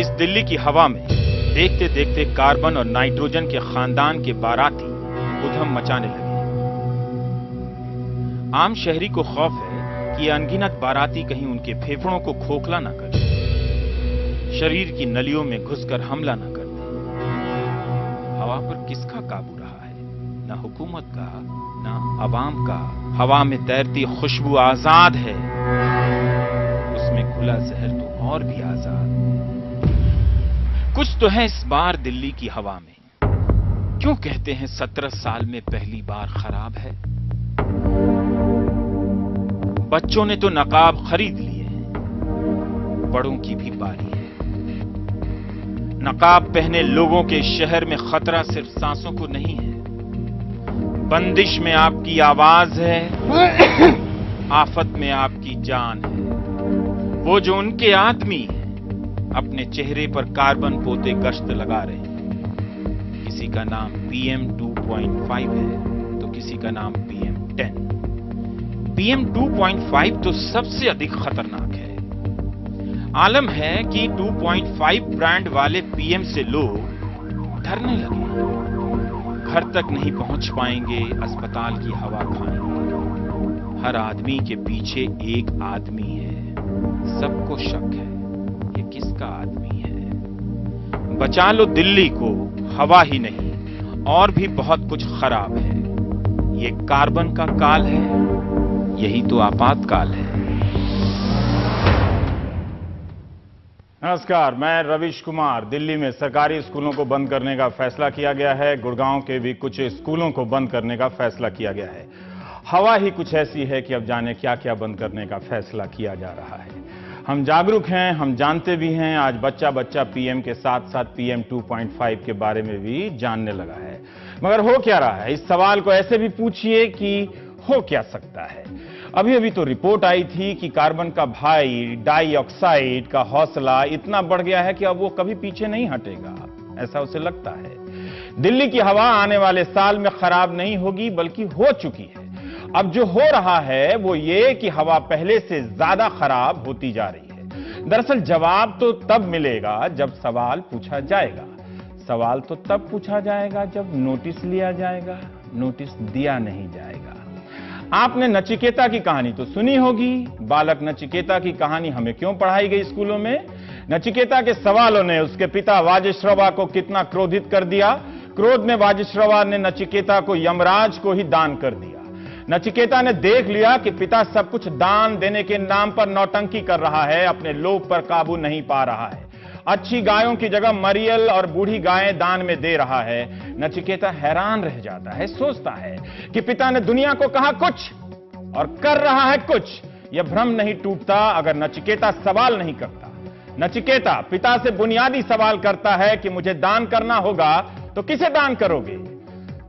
इस दिल्ली की हवा में देखते देखते कार्बन और नाइट्रोजन के खानदान के बाराती उधम मचाने लगे। आम शहरी को खौफ है कि अनगिनत बाराती कहीं उनके फेफड़ों को खोखला न कर दे, शरीर की नलियों में घुसकर हमला न कर दे। हवा पर किसका काबू रहा है? न हुकूमत का, न अवाम का। हवा में तैरती खुशबू आजाद है, उसमें खुला जहर तो और भी आजाद। कुछ तो है इस बार दिल्ली की हवा में। क्यों कहते हैं 17 साल में पहली बार खराब है? बच्चों ने तो नकाब खरीद लिए हैं, बड़ों की भी बारी है। नकाब पहने लोगों के शहर में खतरा सिर्फ सांसों को नहीं है, बंदिश में आपकी आवाज है, आफत में आपकी जान है। वो जो उनके आदमी हैं, अपने चेहरे पर कार्बन पोते गश्त लगा रहे हैं। किसी का नाम PM 2.5 है तो किसी का नाम PM 10। PM 2.5 तो सबसे अधिक खतरनाक है। आलम है कि 2.5 ब्रांड वाले PM से लोग डरने लगे, घर तक नहीं पहुंच पाएंगे, अस्पताल की हवा खाएंगे। हर आदमी के पीछे एक आदमी है, सबको शक है ये किसका आदमी है। बचा लो दिल्ली को, हवा ही नहीं और भी बहुत कुछ खराब है। ये कार्बन का काल है, यही तो आपातकाल है। नमस्कार, मैं रविश कुमार। दिल्ली में सरकारी स्कूलों को बंद करने का फैसला किया गया है। गुड़गांव के भी कुछ स्कूलों को बंद करने का फैसला किया गया है। हवा ही कुछ ऐसी है कि अब जाने क्या क्या बंद करने का फैसला किया जा रहा है। हम जागरूक हैं, हम जानते भी हैं। आज बच्चा बच्चा PM के साथ साथ PM 2.5 के बारे में भी जानने लगा है। मगर हो क्या रहा है? इस सवाल को ऐसे भी पूछिए कि हो क्या सकता है। अभी अभी तो रिपोर्ट आई थी कि कार्बन का भाई डाइऑक्साइड का हौसला इतना बढ़ गया है कि अब वो कभी पीछे नहीं हटेगा, ऐसा उसे लगता है। दिल्ली की हवा आने वाले साल में खराब नहीं होगी, बल्कि हो चुकी है। अब जो हो रहा है वो ये कि हवा पहले से ज्यादा खराब होती जा रही है। दरअसल जवाब तो तब मिलेगा जब सवाल पूछा जाएगा। सवाल तो तब पूछा जाएगा जब नोटिस लिया जाएगा, नोटिस दिया नहीं जाएगा। आपने नचिकेता की कहानी तो सुनी होगी। बालक नचिकेता की कहानी हमें क्यों पढ़ाई गई स्कूलों में? नचिकेता के सवालों ने उसके पिता वाजिश्रवा को कितना क्रोधित कर दिया। क्रोध में वाजिश्रवा ने नचिकेता को यमराज को ही दान कर दिया। नचिकेता ने देख लिया कि पिता सब कुछ दान देने के नाम पर नौटंकी कर रहा है, अपने लोभ पर काबू नहीं पा रहा है। अच्छी गायों की जगह मरियल और बूढ़ी गायें दान में दे रहा है। नचिकेता हैरान रह जाता है, सोचता है कि पिता ने दुनिया को कहा कुछ और कर रहा है कुछ। यह भ्रम नहीं टूटता अगर नचिकेता सवाल नहीं करता। नचिकेता पिता से बुनियादी सवाल करता है कि मुझे दान करना होगा तो किसे दान करोगे?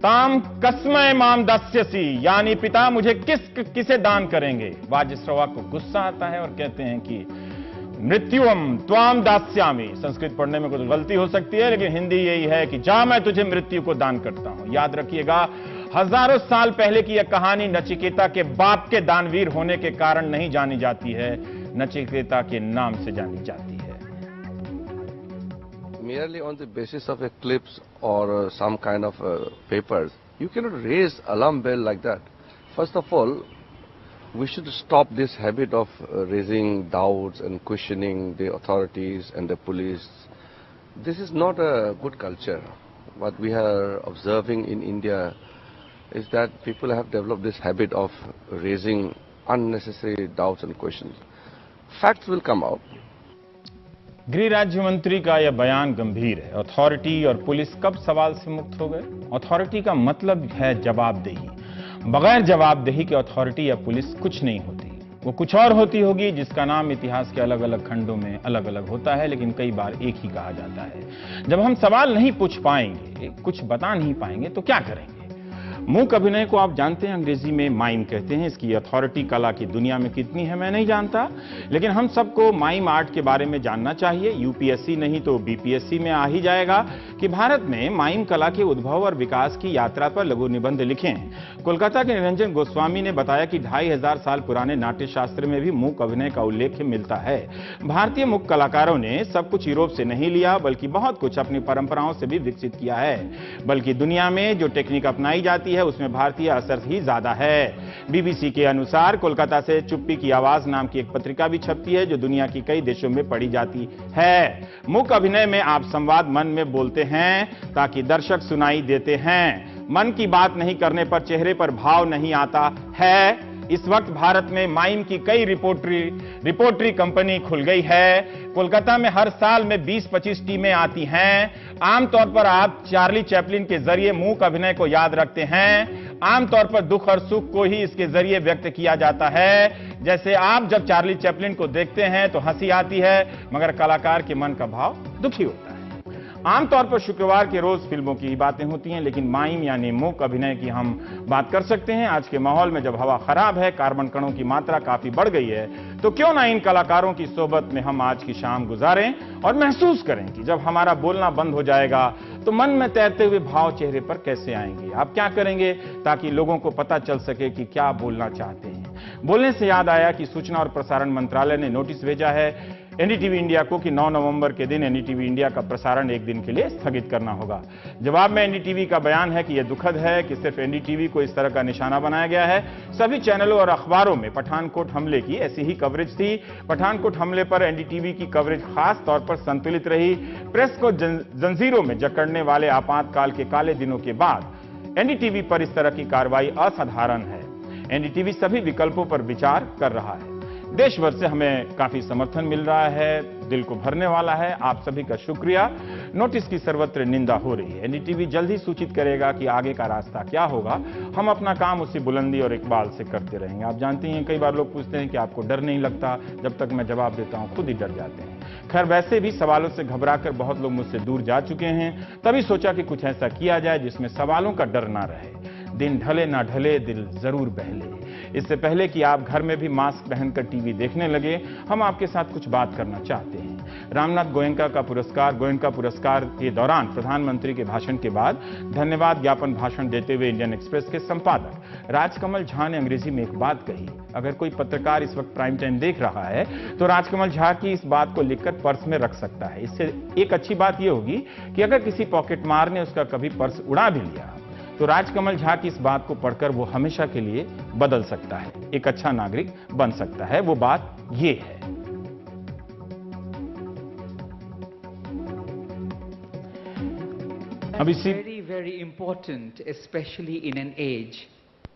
ताम कस्मय माम दास्यसी, यानी पिता मुझे किसे दान करेंगे? वाजिश्रवा को गुस्सा आता है और कहते हैं कि मृत्युम त्वाम दास्यामि। संस्कृत पढ़ने में कुछ गलती हो सकती है, लेकिन हिंदी यही है कि जा मैं तुझे मृत्यु को दान करता हूं। याद रखिएगा, हजारों साल पहले की यह कहानी नचिकेता के बाप के दानवीर होने के कारण नहीं जानी जाती है, नचिकेता के नाम से जानी जाती है। Merely on the basis of a clips or some kind of papers, you cannot raise alarm bell like that. First of all, we should stop this habit of raising doubts and questioning the authorities and the police. This is not a good culture. What we are observing in India is that people have developed this habit of raising unnecessary doubts and questions. Facts will come out. गृह राज्य मंत्री का यह बयान गंभीर है। Authority और police कब सवाल से मुक्त हो गए? अथॉरिटी का मतलब है जवाबदेही। बगैर जवाबदेही के अथॉरिटी या पुलिस कुछ नहीं होती, वो कुछ और होती होगी जिसका नाम इतिहास के अलग अलग खंडों में अलग अलग होता है, लेकिन कई बार एक ही कहा जाता है। जब हम सवाल नहीं पूछ पाएंगे, कुछ बता नहीं पाएंगे तो क्या करेंगे? मूक अभिनय को आप जानते हैं, अंग्रेजी में माइम कहते हैं। इसकी अथॉरिटी कला की दुनिया में कितनी है मैं नहीं जानता, लेकिन हम सबको माइम आर्ट के बारे में जानना चाहिए। यूपीएससी नहीं तो बीपीएससी में आ ही जाएगा कि भारत में माइम कला के उद्भव और विकास की यात्रा पर लघु निबंध लिखें। कोलकाता के निरंजन गोस्वामी ने बताया कि 2500 साल पुराने नाट्य शास्त्र में भी मूक अभिनय का उल्लेख मिलता है। भारतीय मूक कलाकारों ने सब कुछ यूरोप से नहीं लिया, बल्कि बहुत कुछ अपनी परंपराओं से भी विकसित किया है। बल्कि दुनिया में जो टेक्निक अपनाई जाती है उसमें भारतीय असर ही ज्यादा है। बीबीसी के अनुसार कोलकाता से चुप्पी की आवाज नाम की एक पत्रिका भी छपती है, जो दुनिया की कई देशों में पढ़ी जाती है। मूक अभिनय में आप संवाद मन में बोलते हैं ताकि दर्शक सुनाई देते हैं। मन की बात नहीं करने पर चेहरे पर भाव नहीं आता है। इस वक्त भारत में माइम की कई रिपोर्टरी कंपनी खुल गई है। कोलकाता में हर साल में 20-25 टीमें आती हैं। आमतौर पर आप चार्ली चैपलिन के जरिए मूक अभिनय को याद रखते हैं। आमतौर पर दुख और सुख को ही इसके जरिए व्यक्त किया जाता है। जैसे आप जब चार्ली चैपलिन को देखते हैं तो हंसी आती है, मगर कलाकार के मन का भाव दुखी होता है। आमतौर पर शुक्रवार के रोज फिल्मों की ही बातें होती हैं, लेकिन माइम यानी मूक अभिनय की हम बात कर सकते हैं। आज के माहौल में जब हवा खराब है, कार्बन कणों की मात्रा काफी बढ़ गई है, तो क्यों ना इन कलाकारों की सोबत में हम आज की शाम गुजारें और महसूस करें कि जब हमारा बोलना बंद हो जाएगा तो मन में तैरते हुए भाव चेहरे पर कैसे आएंगे। आप क्या करेंगे ताकि लोगों को पता चल सके कि क्या बोलना चाहते हैं। बोलने से याद आया कि सूचना और प्रसारण मंत्रालय ने नोटिस भेजा है एनडीटीवी इंडिया को कि 9 नवंबर के दिन एनडीटीवी इंडिया का प्रसारण एक दिन के लिए स्थगित करना होगा। जवाब में एनडीटीवी का बयान है कि यह दुखद है कि सिर्फ एनडीटीवी को इस तरह का निशाना बनाया गया है। सभी चैनलों और अखबारों में पठानकोट हमले की ऐसी ही कवरेज थी। पठानकोट हमले पर एनडीटीवी की कवरेज खास तौर पर संतुलित रही। प्रेस को जंजीरों में जकड़ने वाले आपातकाल के काले दिनों के बाद एनडीटीवी पर इस तरह की कार्रवाई असाधारण है। एनडीटीवी सभी विकल्पों पर विचार कर रहा है। देश भर से हमें काफी समर्थन मिल रहा है, दिल को भरने वाला है। आप सभी का शुक्रिया। नोटिस की सर्वत्र निंदा हो रही है। एनडीटीवी जल्द ही सूचित करेगा कि आगे का रास्ता क्या होगा। हम अपना काम उसी बुलंदी और इकबाल से करते रहेंगे। आप जानती हैं, कई बार लोग पूछते हैं कि आपको डर नहीं लगता। जब तक मैं जवाब देता हूं खुद ही डर जाते हैं। खैर, वैसे भी सवालों से घबराकर बहुत लोग मुझसे दूर जा चुके हैं। तभी सोचा कि कुछ ऐसा किया जाए जिसमें सवालों का डर ना रहे। दिन ढले ना ढले, दिल जरूर बहले। इससे पहले कि आप घर में भी मास्क पहनकर टीवी देखने लगे, हम आपके साथ कुछ बात करना चाहते हैं। रामनाथ गोयनका पुरस्कार के दौरान प्रधानमंत्री के भाषण के बाद धन्यवाद ज्ञापन भाषण देते हुए इंडियन एक्सप्रेस के संपादक राजकमल झा ने अंग्रेजी में एक बात कही। अगर कोई पत्रकार इस वक्त प्राइम टाइम देख रहा है तो राजकमल झा की इस बात को लिखकर पर्स में रख सकता है। इससे एक अच्छी बात यह होगी कि अगर किसी पॉकेटमार ने उसका कभी पर्स उड़ा भी लिया तो राजकमल झा की इस बात को पढ़कर वो हमेशा के लिए बदल सकता है, एक अच्छा नागरिक बन सकता है। वो बात ये है। That is very important, especially in an age,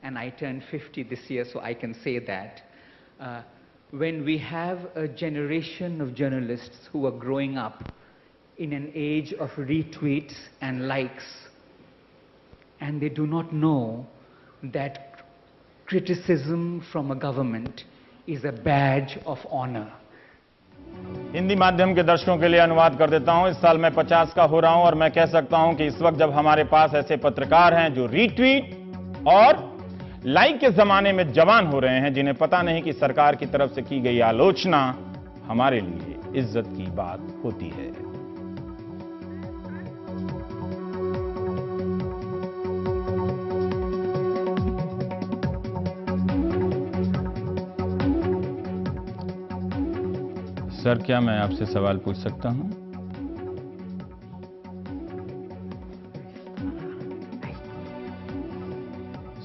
and I turned 50 this year, so I can say that, when we have a generation of journalists who are growing up in an age of retweets and likes, and they do not know that criticism from a government is a badge of honor. Hindi माध्यम के दर्शकों के लिए अनुवाद कर देता हूं। इस साल मैं 50 का हो रहा हूं और मैं कह सकता हूं कि इस वक्त जब हमारे पास ऐसे पत्रकार हैं जो रीट्वीट और लाइक के जमाने में जवान हो रहे हैं, जिन्हें पता नहीं कि सरकार की तरफ से की गई आलोचना हमारे लिए इज्जत की बात होती है। सर, क्या मैं आपसे सवाल पूछ सकता हूं?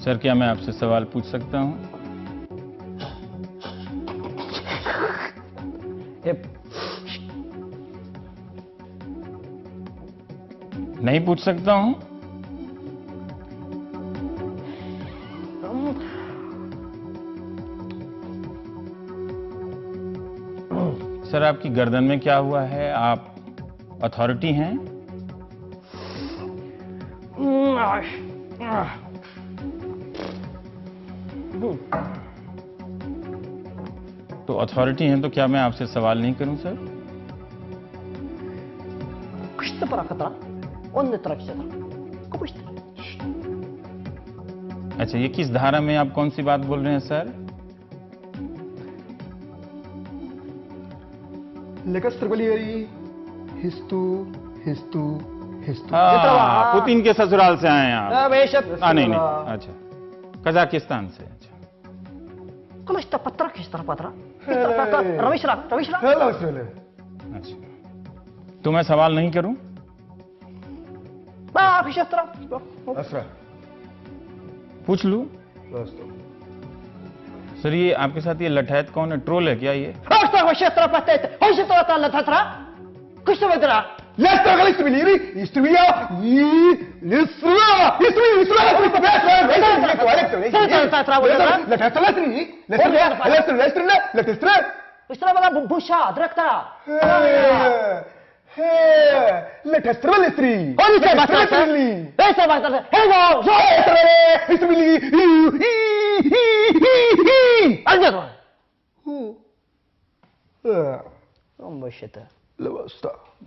सर, क्या मैं आपसे सवाल पूछ सकता हूं? नहीं पूछ सकता हूं? सर, आपकी गर्दन में क्या हुआ है? आप अथॉरिटी हैं? तो अथॉरिटी हैं तो क्या मैं आपसे सवाल नहीं करूं सर? अच्छा, ये किस धारा में आप कौन सी बात बोल रहे हैं सर? Lekas terbeli histu हाँ, पुतिन के ससुराल से आए हैं आप? Вещет. नहीं नहीं, अच्छा, कजाकिस्तान से। अच्छा, Кому что патра, что патра? Равишра. Hello, Australia. अच्छा, तो मैं सवाल नहीं करूं? Ба, хищестра. Asra. पूछ लूं? सर ये आपके साथ ये लठैत कौन है? ट्रोल है क्या ये? Что хищестра патет? Хищестра та татра? Кушту ведра? Lester Galistri, Istria, Lisra, Что была буша, драктора? Он не бахтали. Это бахтали. Хего, Альдо. Он башета.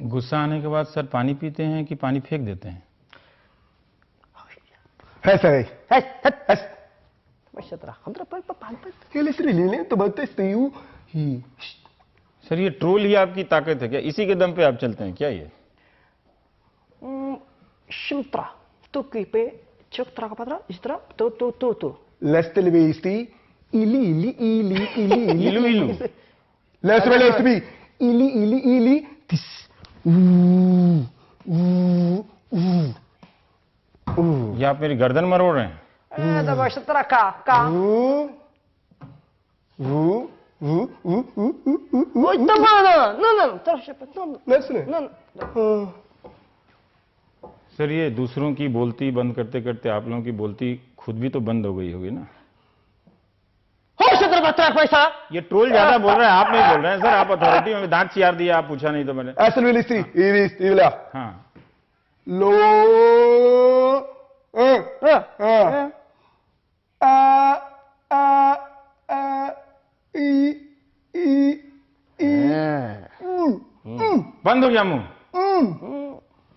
गुस्सा आने के बाद सर पानी पीते हैं कि पानी फेंक देते हैं? Башетра. Хандра пал пал. सर ये ट्रोल ही आपकी ताकत है क्या? इसी के दम पे आप चलते हैं क्या ये? Шимтра. Тукипе, чоктра патра, истра, ту. Lester Visti, Ili. इलू इलू। Lester Lester, Ili, Tis. ये आप मेरी गर्दन मरोड़ रहे हैं? Это башетра ка. Ой, тамана. Ну, троши потом. Lester. Ну. सर ये दूसरों की बोलती बंद करते करते आप लोगों की बोलती खुद भी तो बंद हो गई होगी ना? Хошетра патра पैसा. ये ट्रोल ज्यादा बोल रहे हैं, आप नहीं बोल रहे हैं सर। आप अथॉरिटी में दांत चियार दिया, आप पूछा नहीं तो मैंने। Asal Vilistri, Ivila. हाँ, Lo. बंद हो गया मुंह।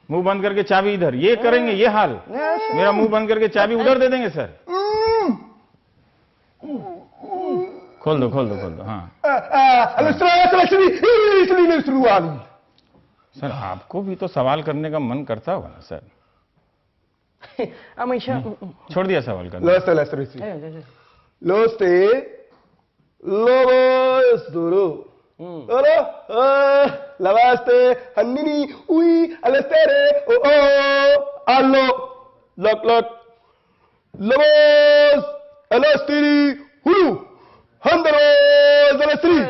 मुंह बंद करके चाबी इधर, ये करेंगे ये हाल? मेरा मुंह बंद करके चाबी उधर दे देंगे सर? खोल दो हाँ। सर आपको भी तो सवाल करने का मन करता होगा ना सर? छोड़ दिया सवाल करना? Lavaste, Hannini, Ui, Alestere, Allo, Lock, Lavos, Alestiri, Hulu, Handaros, Alestiri.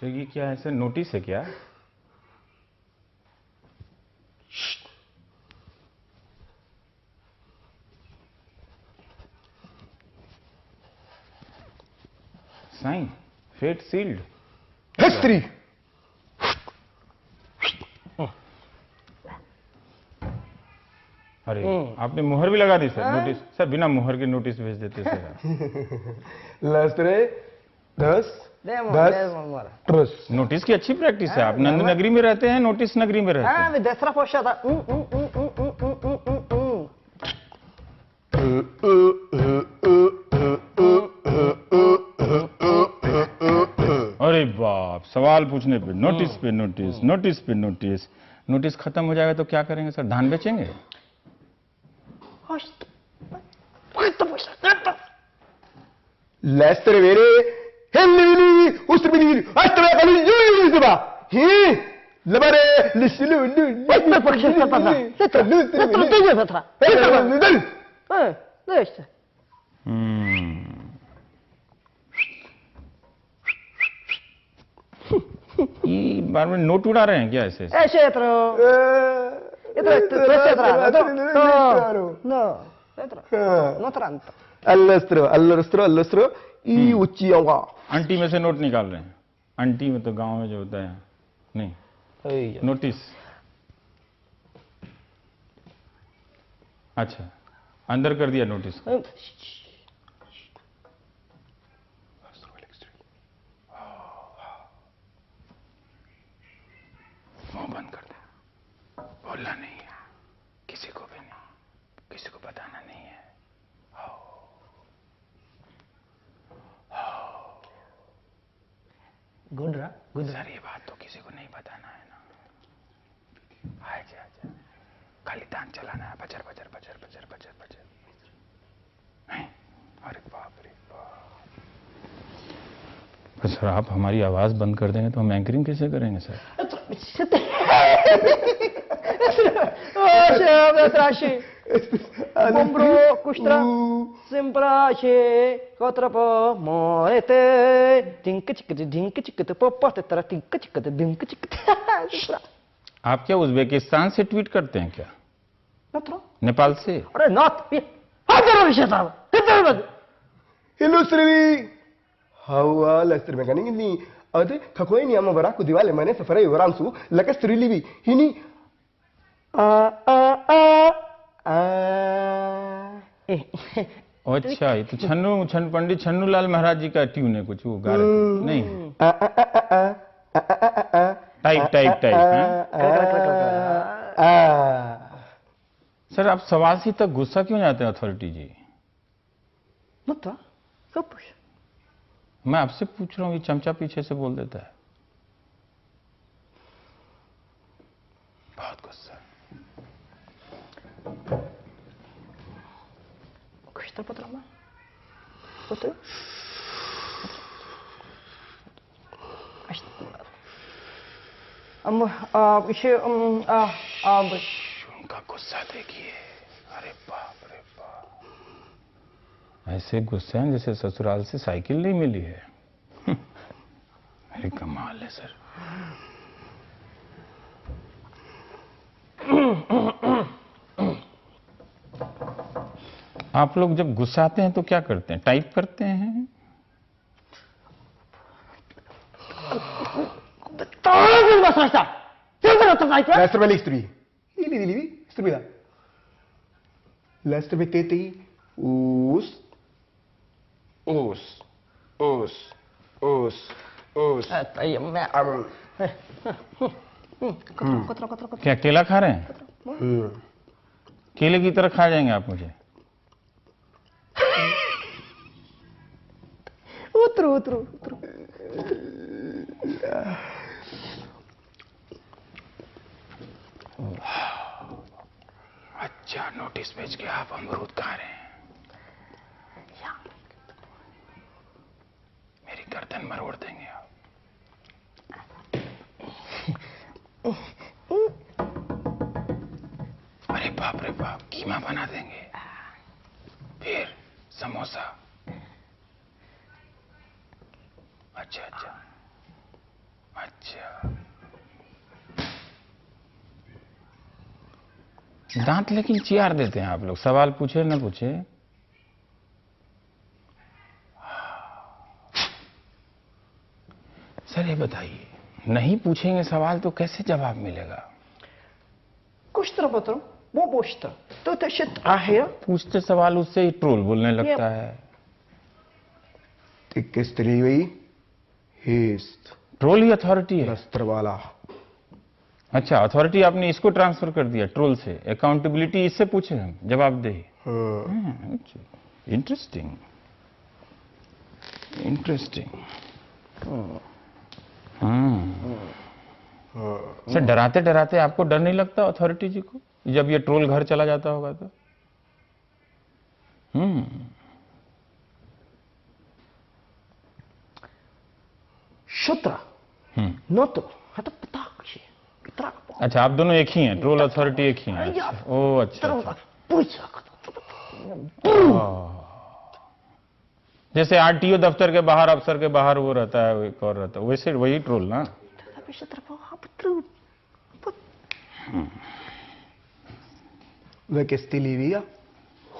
तो ये क्या है सर, नोटिस है क्या? Sign, fate sealed, History. अरे आपने मुहर भी लगा दी सर? नोटिस सर, बिना मुहर के नोटिस भेज देते sir. Lastre, Das, Trus. Notice की अच्छी प्रैक्टिस है। आप नंद नगरी में रहते हैं, नोटिस नगरी में रहते हैं। Destra pochada. अरे बाप, सवाल पूछने पे नोटिस पे नोटिस। नोटिस खत्म हो जाएगा तो क्या करेंगे सर? धान बेचेंगे? Lastre vere, Henry, Ustrabini, Astra, Yuba, he, Labare, Lishilu, ये बार में नोट उड़ा रहे हैं क्या ऐसे? Allestro, I Uchiawa. आंटी में से नोट निकाल रहे हैं। आंटी में तो गांव में जो होता है नहीं। नोटिस, अच्छा अंदर कर दिया नोटिस। मुंह बंद कर दे, बोलना नहीं है। किसी को भी नहीं, किसी को बताना नहीं है। गुड रहा, गुड रहा। सर ये बात तो किसी को नहीं बताना है ना। आजा आजा, खाली तान चलाना है, buzzer buzzer buzzer buzzer buzzer buzzer. अरे बाप रे बाप। सर आप हमारी आवाज बंद कर देंगे तो हम एंकरिंग कैसे करेंगे sir? Bombro, custra, sembrace, cotrapo, morete, dinka popate, tinka dinka आप क्या उज्बेकिस्तान से ट्वीट करते हैं क्या? Notro? नेपाल से? Ore not. Hadaro rishatava. Hadaro. Illustrati. Hawa Lester Meganing ni ade kakoini ama baraku diwale mane safari waramsu lakastri libi hini अच्छा ये तो पंडित छन्नू लाल महाराज जी का ट्यून है कुछ वो गा रहे थे। नहीं टाइप टाइप टाइप। सर आप सवासी तक गुस्सा क्यों जाते हैं अथॉरिटी जी? Notro? Kapush. मैं आपसे पूछ रहा हूँ, ये चमचा पीछे से बोल देता है। बहुत गुस्सा। Custra potrama. Outro? इसे उनका गुस्सा देखिए। अरे बाप रे बाप, ऐसे गुस्से हैं जैसे ससुराल से साइकिल नहीं मिली है। अरे कमाल है सर। आप लोग जब गुस्साते हैं तो क्या करते हैं? टाइप करते हैं? Lester Belistri. Ili dili strubida. Lester Beteti us क्या केला खा रहे हैं? केले की तरह खा जाएंगे आप मुझे? outro. अच्छा नोटिस भेज के आप अमरूद खा रहे हैं? मेरी गर्दन मरोड़ देंगे आप। अरे बाप रे बाप, कीमा बना देंगे, फिर समोसा। अच्छा अच्छा अच्छा। दांत लेकिन चियार देते हैं आप लोग, सवाल पूछे न पूछे। सर ये बताइए, नहीं पूछेंगे सवाल तो कैसे जवाब मिलेगा? Custra potro. Bobosta. Tu te shit ahia. पूछते सवाल उससे ही ट्रोल बोलने लगता है। Tikkestrivi hist. ट्रोल ही अथॉरिटी है? Lester वाला. अच्छा अथॉरिटी आपने इसको ट्रांसफर कर दिया ट्रोल से, अकाउंटेबिलिटी इससे पूछे हम, जवाबदेही। Interesting interesting. सर डराते डराते आपको डर नहीं लगता अथॉरिटी जी को, जब ये ट्रोल घर चला जाता होगा तो? Shutra. Notro. Hata patachi. अच्छा आप दोनों एक ही हैं, ट्रोल अथॉरिटी एक ही हैं? अच्छा, ओ अच्छा, अच्छा। जैसे आरटीओ दफ्तर के बाहर, अफसर के बाहर वो रहता है, एक और रहता है, वैसे वही ट्रोल ना? Vekestilivia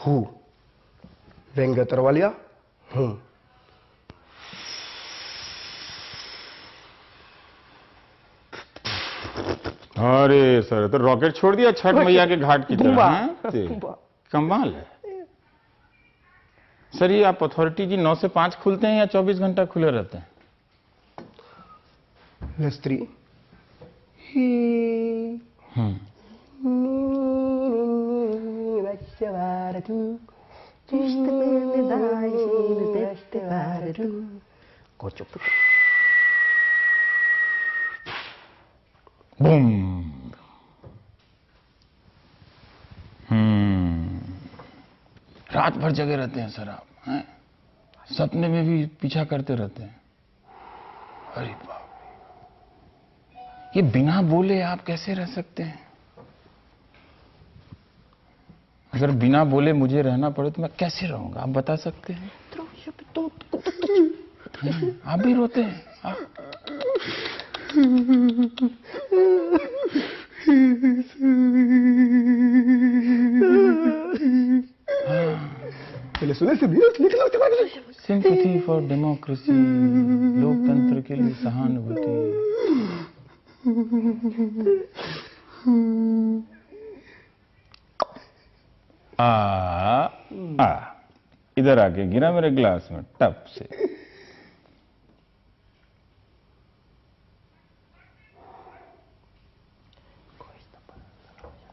hu. Vengatarvalia hum. अरे सर तो रॉकेट छोड़ दिया छठ मैया के घाट की तरह। कमाल है सर। ये आप अथॉरिटी जी 9 से 5 खुलते हैं या 24 घंटा खुले रहते हैं? Lestri. baru, juste menedai beste baru. Kocok tuh. Boom. रात भर जगे रहते हैं सर आप, हैं? सपने में भी पीछा करते रहते हैं। अरे बाप रे, ये बिना बोले आप कैसे रह सकते हैं? अगर बिना बोले मुझे रहना पड़े तो मैं कैसे रहूंगा, आप बता सकते हैं? आप भी रोते हैं? चले सुने से भी निकलो चला। सिंपैथी फॉर डेमोक्रेसी, लोकतंत्र के लिए सहानुभूति। इधर आके गिरा मेरे ग्लास में टप से।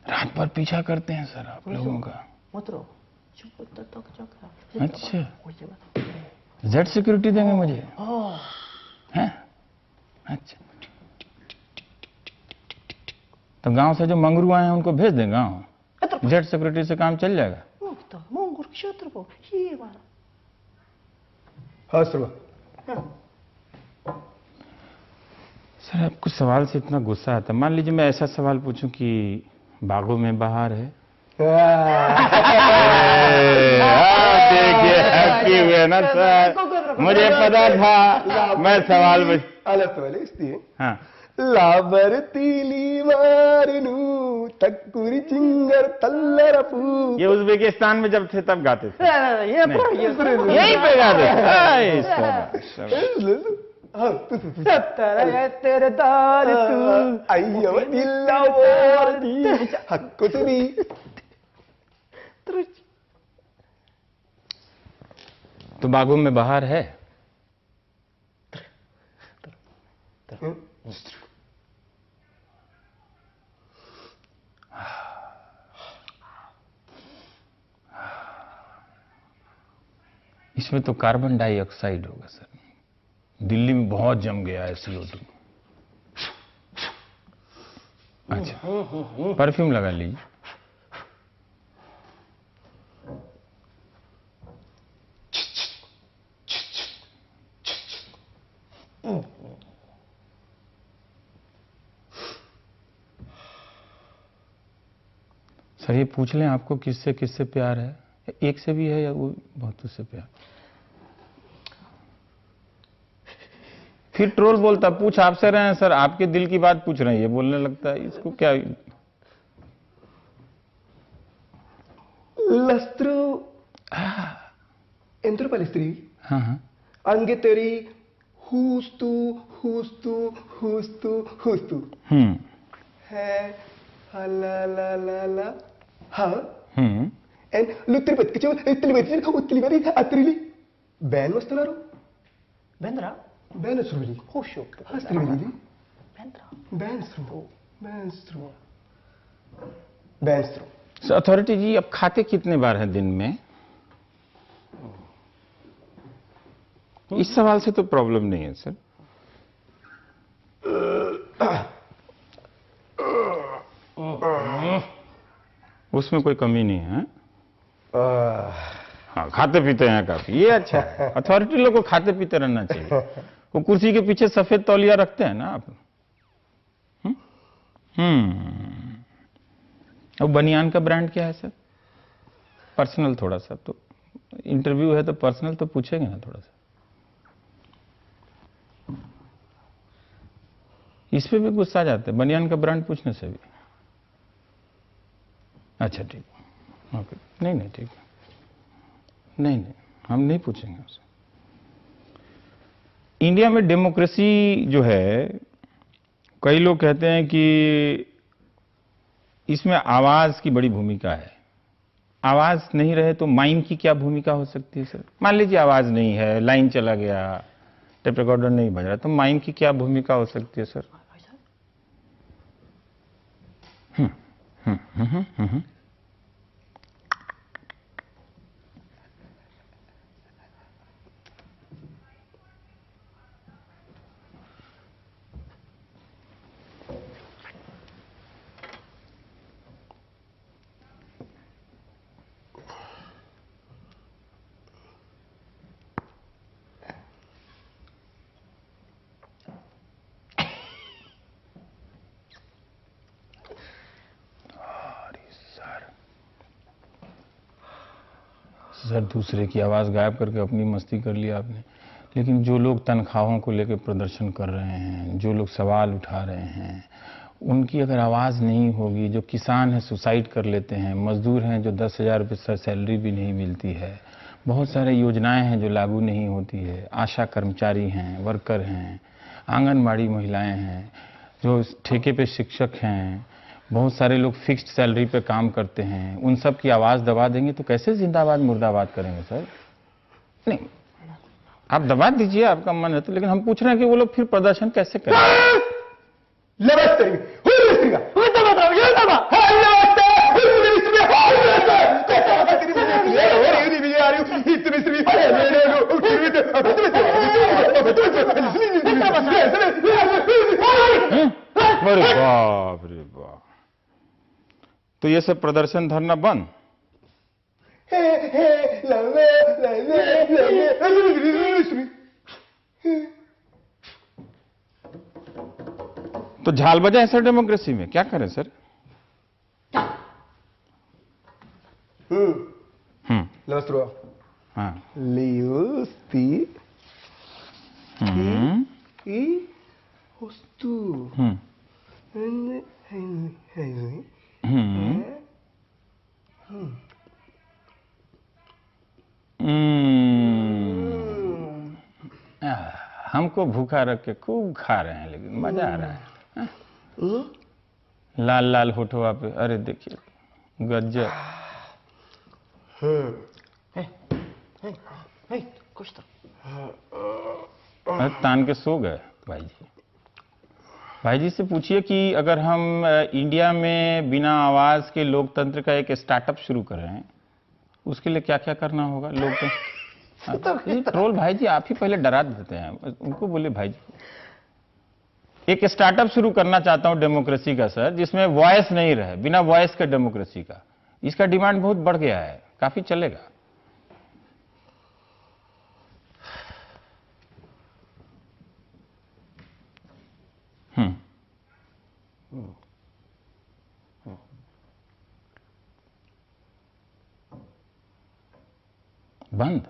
रात भर पीछा करते हैं सर आप लोगों का। अच्छा, जेड सिक्योरिटी देंगे मुझे? हैं? अच्छा, तो गांव से जो मंगरू आए हैं उनको भेज दें गांव, जेड सिक्योरिटी से काम चल जाएगा। हाँ सर। सर आपको सवाल से इतना गुस्सा आता है, मान लीजिए मैं ऐसा सवाल पूछूं कि बागों में बहार है? देखिए हैप्पी हुए ना सर, मुझे पता था मैं सवाल हाँ, लाबर तीली मारनू तक्कुरी चिंगर तल्लरपू। ये उज्बेकिस्तान में जब थे तब गाते थे, यही पे गाते थे। तेरे दार तू अय्यो दिल्ला और दी हक्को से दी। तो बागों में बहार है? इसमें तो कार्बन डाइऑक्साइड होगा सर, दिल्ली में बहुत जम गया है CO2। अच्छा, परफ्यूम लगा लीजिए। सर ये पूछ लें आपको किससे किससे प्यार है? एक से भी है या वो बहुत से प्यार? फिर ट्रोल बोलता पूछ आपसे रहे हैं सर, आपके दिल की बात पूछ रहे हैं, ये बोलने लगता है, इसको क्या? लस्त्रु ಎಂದ್ರು ಪಲಿಸ್ತ್ರಿ? हाँ हाँ, अंगे तेरी हूस्तू हूस्तू हूस्तू हूस्तू है ला ला ला ला हाँ en lutribet kichu utlibet atrili ben wastanaru Bendra? ben asruli Hosho. astrili Bendra. benstru benstru benstru। Sir authority ji अब खाते कितने बार हैं दिन में? इस सवाल से तो प्रॉब्लम नहीं है सर। उसमें कोई कमी नहीं है। हाँ, खाते पीते हैं काफी, ये अच्छा है। अथॉरिटी लोग को खाते पीते रहना चाहिए। वो कुर्सी के पीछे सफेद तौलिया रखते हैं ना आप। और बनियान का ब्रांड क्या है सर? पर्सनल थोड़ा सा, तो इंटरव्यू है तो पर्सनल तो पूछेंगे ना थोड़ा सा। इस पे भी गुस्सा आ जाता है बनियान का ब्रांड पूछने से भी। अच्छा ठीक, ओके, नहीं नहीं ठीक है, नहीं हम नहीं पूछेंगे उससे। इंडिया में डेमोक्रेसी जो है, कई लोग कहते हैं कि इसमें आवाज की बड़ी भूमिका है। आवाज नहीं रहे तो माइम की क्या भूमिका हो सकती है सर? मान लीजिए आवाज नहीं है, लाइन चला गया, टेप रिकॉर्डर नहीं बज रहा, तो माइम की क्या भूमिका हो सकती है सर? सर दूसरे की आवाज़ गायब करके अपनी मस्ती कर लिया आपने। लेकिन जो लोग तनख्वाहों को लेकर प्रदर्शन कर रहे हैं, जो लोग सवाल उठा रहे हैं, उनकी अगर आवाज़ नहीं होगी, जो किसान हैं सुसाइड कर लेते हैं, मजदूर हैं जो 10,000 रुपये सैलरी भी नहीं मिलती है, बहुत सारे योजनाएं हैं जो लागू नहीं होती है, आशा कर्मचारी हैं, वर्कर हैं, आंगनबाड़ी महिलाएं हैं, जो ठेके पे शिक्षक हैं, बहुत सारे लोग फिक्स्ड सैलरी पे काम करते हैं, उन सब की आवाज़ दबा देंगे तो कैसे जिंदाबाद मुर्दाबाद करेंगे सर? नहीं, आप दबा दीजिए, आपका मन है तो, लेकिन हम पूछ रहे हैं कि वो लोग फिर प्रदर्शन कैसे करें? अरे बाप रे बाप, तो ये सब प्रदर्शन धरना बंद? तो झाल बजाए सर डेमोक्रेसी में, क्या करें सर? Lostro. हाँ Liusti. हम्म E hostu. हम्म हमको भूखा रख के खूब खा रहे हैं, लेकिन मजा आ रहा है। लाल लाल होठवा पे, अरे देखिए गज्जब। कुछ अरे तान के सो गए भाई जी। भाई जी से पूछिए कि अगर हम इंडिया में बिना आवाज के लोकतंत्र का एक स्टार्टअप शुरू कर रहे हैं, उसके लिए क्या क्या करना होगा? लोकतंत्र ट्रोल भाई जी आप ही पहले डरा देते हैं उनको, बोले भाई जी एक स्टार्टअप शुरू करना चाहता हूं डेमोक्रेसी का सर, जिसमें वॉइस नहीं रहे, बिना वॉइस का डेमोक्रेसी का। इसका डिमांड बहुत बढ़ गया है, काफी चलेगा। बंद?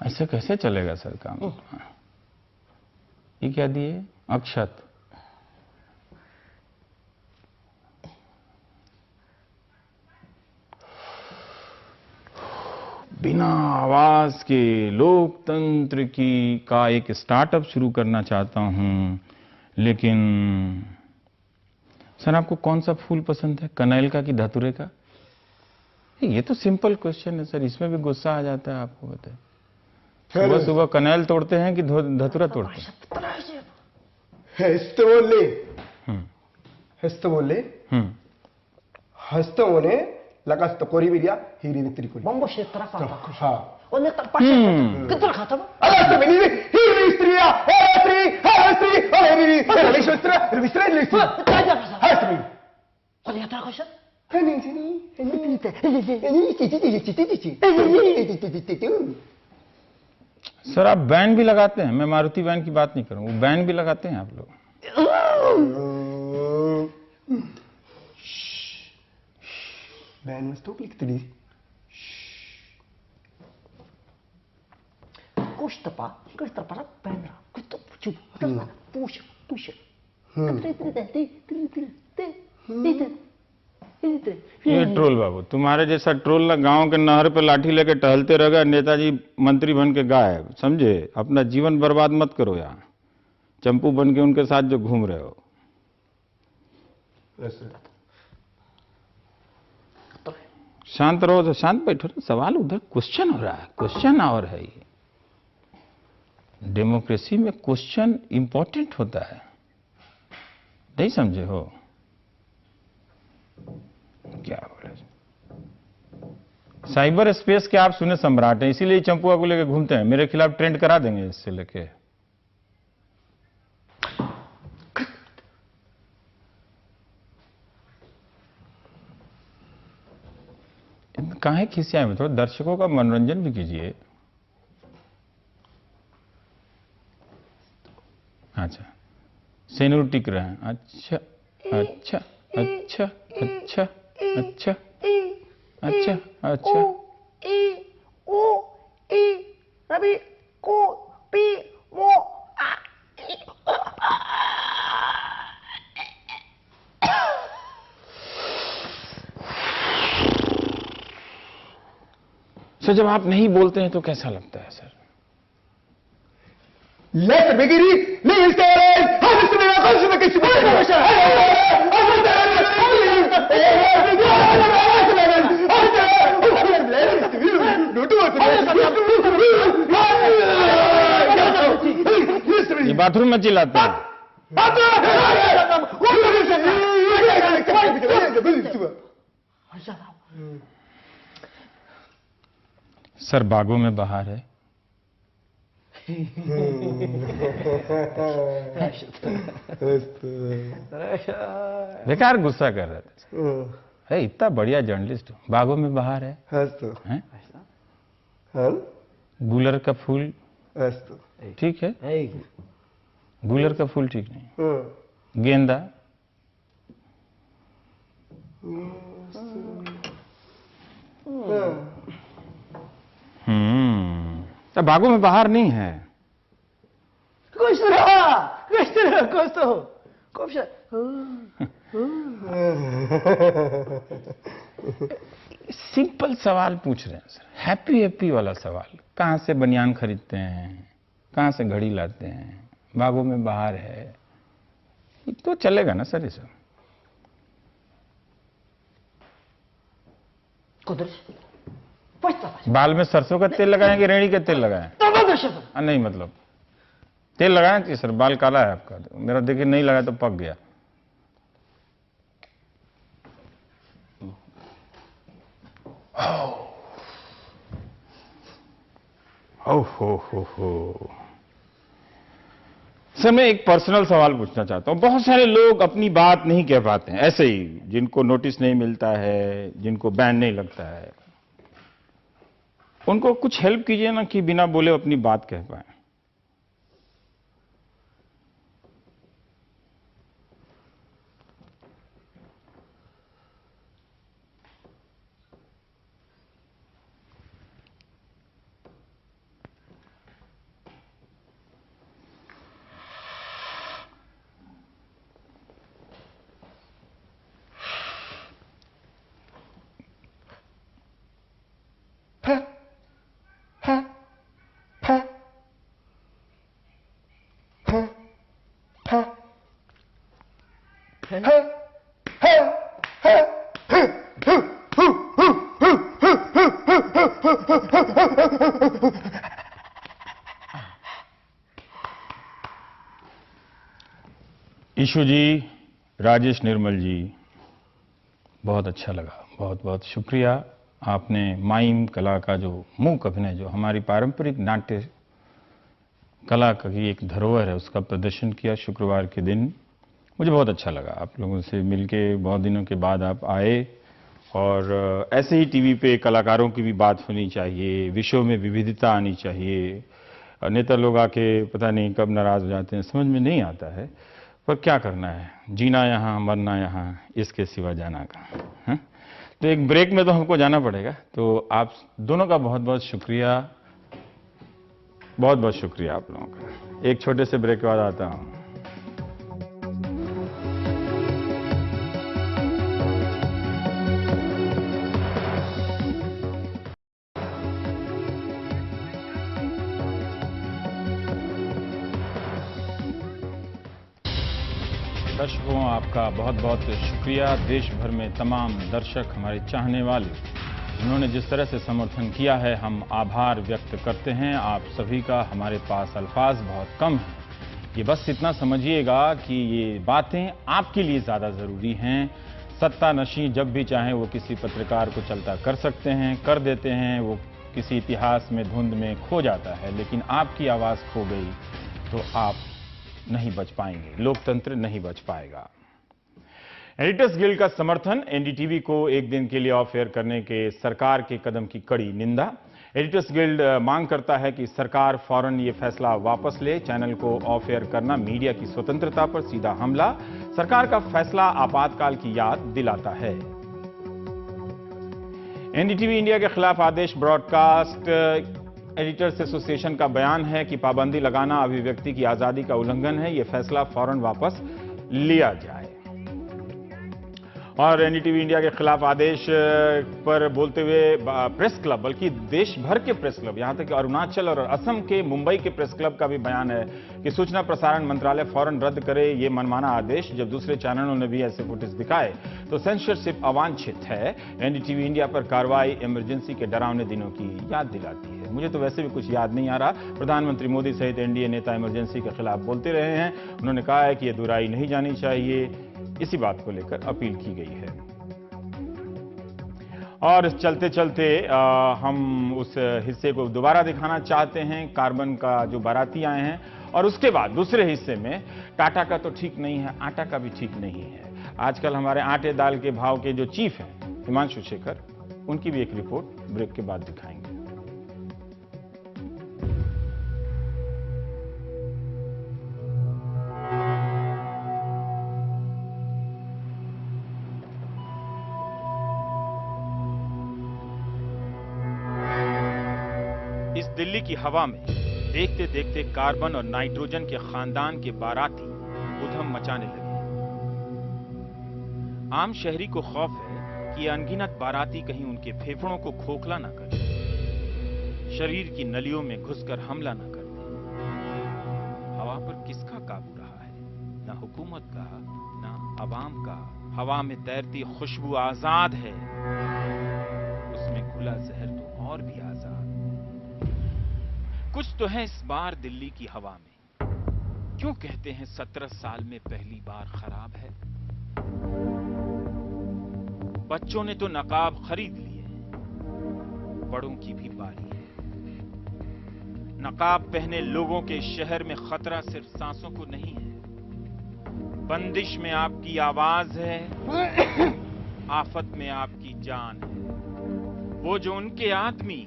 ऐसे कैसे चलेगा सर काम? ये क्या दिए? अक्षत। बिना आवाज के लोकतंत्र की का एक स्टार्टअप शुरू करना चाहता हूं, लेकिन सर आपको कौन सा फूल पसंद है, कनैल का कि धतूरे का? ये तो सिंपल क्वेश्चन है सर, इसमें भी गुस्सा आ जाता है आपको बताए। सुबह सुबह कनैल तोड़ते हैं कि धतूरा तोड़ते हैं? हस्तोने लगास्त कोरी बिरिया हिरी मित्री कोरी बम्बो क्षेत्र का हाँ ओने तर पाशे कितना खाता बा अरे तो मेरी हिरी स्त्रिया हिरी स्त्री हस्तमी ओने यात्रा कोश सर आप बैंड भी लगाते हैं? मैं मारुति वैन की बात नहीं करूं, वो बैंड भी लगाते हैं आप लोग? बैंड मस्त क्लिक तली कुछ तपा पैनरा कुछ तो चुप पूछ ये ट्रोल बाबू, तुम्हारे जैसा ट्रोल ना गांव के नहर पे लाठी लेके टहलते रह गए, नेताजी मंत्री बन के गायब, समझे? अपना जीवन बर्बाद मत करो यहाँ, चंपू बन के उनके साथ जो घूम रहे हो। शांत रहो तो शांत बैठो ना, सवाल उधर क्वेश्चन हो रहा है, क्वेश्चन और है। ये डेमोक्रेसी में क्वेश्चन इंपॉर्टेंट होता है, नहीं समझे हो? क्या बोले, साइबर स्पेस के आप सुने सम्राट हैं, इसीलिए चंपुआ को लेके घूमते हैं। मेरे खिलाफ ट्रेंड करा देंगे इससे लेके। काहे खिसियाए में, थोड़ा दर्शकों का मनोरंजन भी कीजिए। अच्छा सेनूर टिक रहे हैं। अच्छा अच्छा अच्छा अच्छा अच्छा अच्छा अच्छा। ओ ई रवि को पी मो आ सर जब आप नहीं बोलते हैं तो कैसा लगता है sir? Let's begin it. Listen, ये बाथरूम में चिल्लाते हैं। सर बागों में बहार है। बेकार गुस्सा कर रहे थे। है इतना बढ़िया जर्नलिस्ट, बागों में बहार है। हैं? गुलर का फूल ठीक है, गुलर का फूल ठीक नहीं। गेंदा तो बागों में बहार नहीं है। सिंपल सवाल पूछ रहे हैं सर, हैप्पी हैप्पी वाला सवाल। कहां से बनियान खरीदते हैं, कहां से घड़ी लाते हैं, बागों में बहार है, तो चलेगा ना सर ये सब। बाल में सरसों का तेल लगाएं कि रेड़ी का तेल लगाएं? नहीं मतलब तेल लगाएं कि सर बाल काला है आपका। मेरा देखिए नहीं लगा तो पक गया। हो सर मैं एक पर्सनल सवाल पूछना चाहता हूं। बहुत सारे लोग अपनी बात नहीं कह पाते हैं ऐसे ही, जिनको नोटिस नहीं मिलता है, जिनको बैन नहीं लगता है, उनको कुछ हेल्प कीजिए ना कि बिना बोले अपनी बात कह पाए। ईशु जी, राजेश निर्मल जी, बहुत अच्छा लगा, बहुत बहुत शुक्रिया। आपने माइम कला का जो मूक अभिनय, जो हमारी पारंपरिक नाट्य कला की एक धरोहर है, उसका प्रदर्शन किया शुक्रवार के दिन। मुझे बहुत अच्छा लगा आप लोगों से मिलके। बहुत दिनों के बाद आप आए, और ऐसे ही टीवी पे कलाकारों की भी बात होनी चाहिए, विषयों में विविधता आनी चाहिए। नेता लोग आके पता नहीं कब नाराज हो जाते हैं, समझ में नहीं आता है, पर क्या करना है, जीना यहाँ मरना यहाँ, इसके सिवा जाना कहाँ। तो एक ब्रेक में तो हमको जाना पड़ेगा। तो आप दोनों का बहुत बहुत शुक्रिया, बहुत बहुत शुक्रिया आप लोगों का। एक छोटे से ब्रेक के बाद आता हूँ। दर्शकों, आपका बहुत बहुत शुक्रिया। देश भर में तमाम दर्शक, हमारे चाहने वाले, जिन्होंने जिस तरह से समर्थन किया है, हम आभार व्यक्त करते हैं। आप सभी का हमारे पास अल्फाज बहुत कम हैं। ये बस इतना समझिएगा कि ये बातें आपके लिए ज़्यादा ज़रूरी हैं। सत्तानशी जब भी चाहें वो किसी पत्रकार को चलता कर सकते हैं, कर देते हैं, वो किसी इतिहास में धुंध में खो जाता है, लेकिन आपकी आवाज़ खो गई तो आप नहीं बच पाएंगे, लोकतंत्र नहीं बच पाएगा। एडिटर्स गिल्ड का समर्थन, एनडीटीवी को एक दिन के लिए ऑफ एयर करने के सरकार के कदम की कड़ी निंदा। एडिटर्स गिल्ड मांग करता है कि सरकार फौरन ये फैसला वापस ले। चैनल को ऑफ एयर करना मीडिया की स्वतंत्रता पर सीधा हमला। सरकार का फैसला आपातकाल की याद दिलाता है। एनडीटीवी इंडिया के खिलाफ आदेश। ब्रॉडकास्ट एडिटर्स एसोसिएशन का बयान है कि पाबंदी लगाना अभिव्यक्ति की आजादी का उल्लंघन है। यह फैसला फौरन वापस लिया जाए। और एनडीटीवी इंडिया के खिलाफ आदेश पर बोलते हुए प्रेस क्लब, बल्कि देश भर के प्रेस क्लब, यहां तक कि अरुणाचल और असम के मुंबई के प्रेस क्लब का भी बयान है कि सूचना प्रसारण मंत्रालय फौरन रद्द करे ये मनमाना आदेश। जब दूसरे चैनलों ने भी ऐसे फुटेज दिखाए तो सेंसरशिप अवांछित है। एनडीटीवी इंडिया पर कार्रवाई इमरजेंसी के डरावने दिनों की याद दिलाती है। मुझे तो वैसे भी कुछ याद नहीं आ रहा। प्रधानमंत्री मोदी सहित एनडीए नेता इमरजेंसी के खिलाफ बोलते रहे हैं। उन्होंने कहा है कि यह दुराई नहीं जानी चाहिए। इसी बात को लेकर अपील की गई है। और चलते चलते हम उस हिस्से को दोबारा दिखाना चाहते हैं, कार्बन का जो बाराती आए हैं। और उसके बाद दूसरे हिस्से में टाटा का तो ठीक नहीं है, आटा का भी ठीक नहीं है। आजकल हमारे आटे दाल के भाव के जो चीफ हैं हिमांशु शेखर, उनकी भी एक रिपोर्ट ब्रेक के बाद दिखाएंगे। इस दिल्ली की हवा में देखते देखते कार्बन और नाइट्रोजन के खानदान के बाराती उधम मचाने लगे। आम शहरी को खौफ है कि अनगिनत बाराती कहीं उनके फेफड़ों को खोखला न कर दें, शरीर की नलियों में घुसकर हमला न कर दें। हवा पर किसका काबू रहा है? न हुकूमत का, न अवाम का। हवा में तैरती खुशबू आजाद है, उसमें खुला जहर तो और भी आजाद। कुछ तो है इस बार दिल्ली की हवा में। क्यों कहते हैं 17 साल में पहली बार खराब है? बच्चों ने तो नकाब खरीद लिए, बड़ों की भी बारी है। नकाब पहने लोगों के शहर में खतरा सिर्फ सांसों को नहीं है, बंदिश में आपकी आवाज है, आफत में आपकी जान है। वो जो उनके आदमी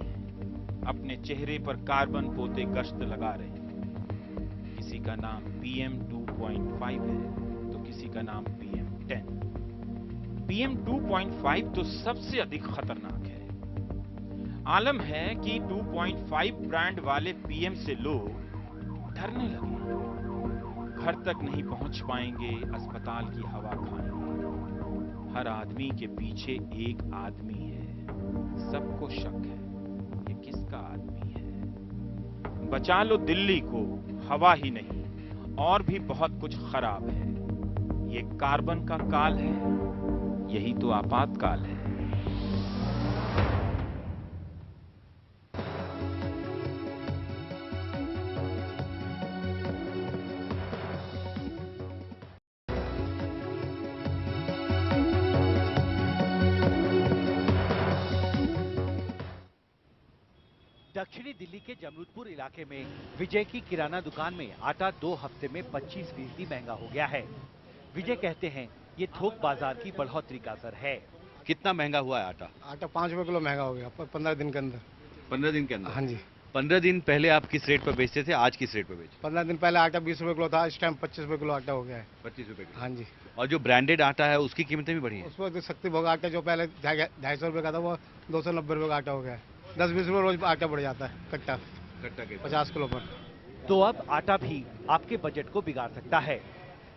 अपने चेहरे पर कार्बन पोते गश्त लगा रहे हैं। किसी का नाम PM 2.5 है तो किसी का नाम PM 10। PM 2.5 तो सबसे अधिक खतरनाक है। आलम है कि 2.5 ब्रांड वाले PM से लोग डरने लगे। घर तक नहीं पहुंच पाएंगे, अस्पताल की हवा खाएंगे। हर आदमी के पीछे एक आदमी है। सबको शक है किसका आदमी है। बचा लो दिल्ली को, हवा ही नहीं और भी बहुत कुछ खराब है। ये कार्बन का काल है, यही तो आपातकाल है। दक्षिणी दिल्ली के जमरूदपुर इलाके में विजय की किराना दुकान में आटा 2 हफ्ते में 25% महंगा हो गया है। विजय कहते हैं ये थोक बाजार की बढ़ोतरी का असर है। कितना महंगा हुआ है आटा? आटा 5 रुपए किलो महंगा हो गया 15 दिन के अंदर। 15 दिन के अंदर? हाँ जी। 15 दिन पहले आप किस रेट पर बेचते थे, आज किस रेट पर बेचते? 15 दिन पहले आटा 20 रुपए किलो था, इस टाइम 25 रुपए किलो आटा हो गया है। 25 रुपए किलो? हाँ जी। और जो ब्रांडेड आटा है उसकी कीमतें भी बढ़ी हैं? उस वक्त शक्ति भोग आटा जो पहले 250 रुपए का था वो 290 रुपए का आटा हो गया है। 10-20 रुपए रोज आटा बढ़ जाता है कट्टा के 50 किलो पर। तो अब आटा भी आपके बजट को बिगाड़ सकता है।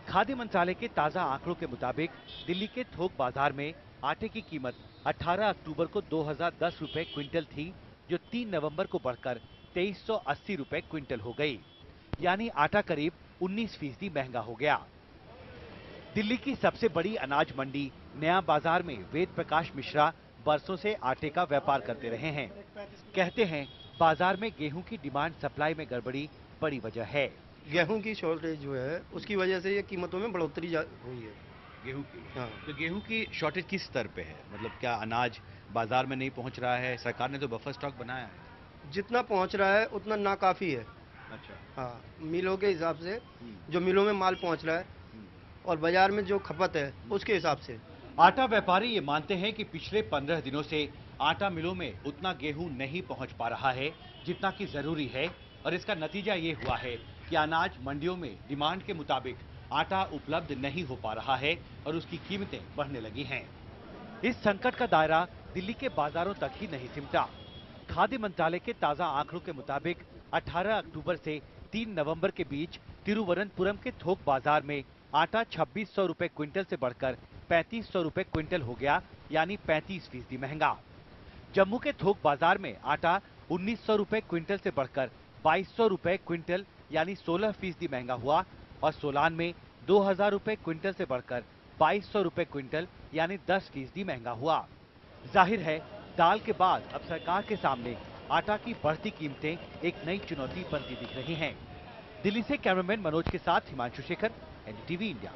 खाद्य मंत्रालय के ताजा आंकड़ों के मुताबिक दिल्ली के थोक बाजार में आटे की कीमत 18 अक्टूबर को 2010 रुपए क्विंटल थी, जो 3 नवंबर को बढ़कर 2380 रुपए क्विंटल हो गई। यानी आटा करीब 19% महंगा हो गया। दिल्ली की सबसे बड़ी अनाज मंडी नया बाजार में वेद प्रकाश मिश्रा बरसों से आटे का व्यापार करते रहे हैं। कहते हैं बाजार में गेहूं की डिमांड सप्लाई में गड़बड़ी बड़ी वजह है। गेहूं की शॉर्टेज जो है उसकी वजह से ये कीमतों में बढ़ोतरी हुई है। गेहूं की? हाँ। तो गेहूं की शॉर्टेज किस स्तर पे है? मतलब क्या अनाज बाजार में नहीं पहुंच रहा है? सरकार ने तो बफर स्टॉक बनाया है। जितना पहुंच रहा है उतना नाकाफी है। अच्छा। हाँ, मिलों के हिसाब से जो मिलों में माल पहुंच रहा है और बाजार में जो खपत है उसके हिसाब से। आटा व्यापारी ये मानते हैं कि पिछले 15 दिनों से आटा मिलों में उतना गेहूं नहीं पहुंच पा रहा है जितना कि जरूरी है और इसका नतीजा ये हुआ है कि अनाज मंडियों में डिमांड के मुताबिक आटा उपलब्ध नहीं हो पा रहा है और उसकी कीमतें बढ़ने लगी हैं। इस संकट का दायरा दिल्ली के बाजारों तक ही नहीं सिमटा। खाद्य मंत्रालय के ताजा आंकड़ों के मुताबिक 18 अक्टूबर से 3 नवंबर के बीच तिरुवनंतपुरम के थोक बाजार में आटा 2600 रुपए क्विंटल से बढ़कर 3500 रुपए क्विंटल हो गया, यानी 35% महंगा। जम्मू के थोक बाजार में आटा 1900 रुपए क्विंटल से बढ़कर 2200 रुपए क्विंटल यानी 16% महंगा हुआ और सोलान में 2000 रुपए क्विंटल से बढ़कर 2200 रुपए क्विंटल यानी 10% महंगा हुआ। जाहिर है दाल के बाद अब सरकार के सामने आटा की बढ़ती कीमतें एक नई चुनौती बनती दिख रही हैं। दिल्ली से कैमरामैन मनोज के साथ हिमांशु शेखर, एनडीटीवी इंडिया।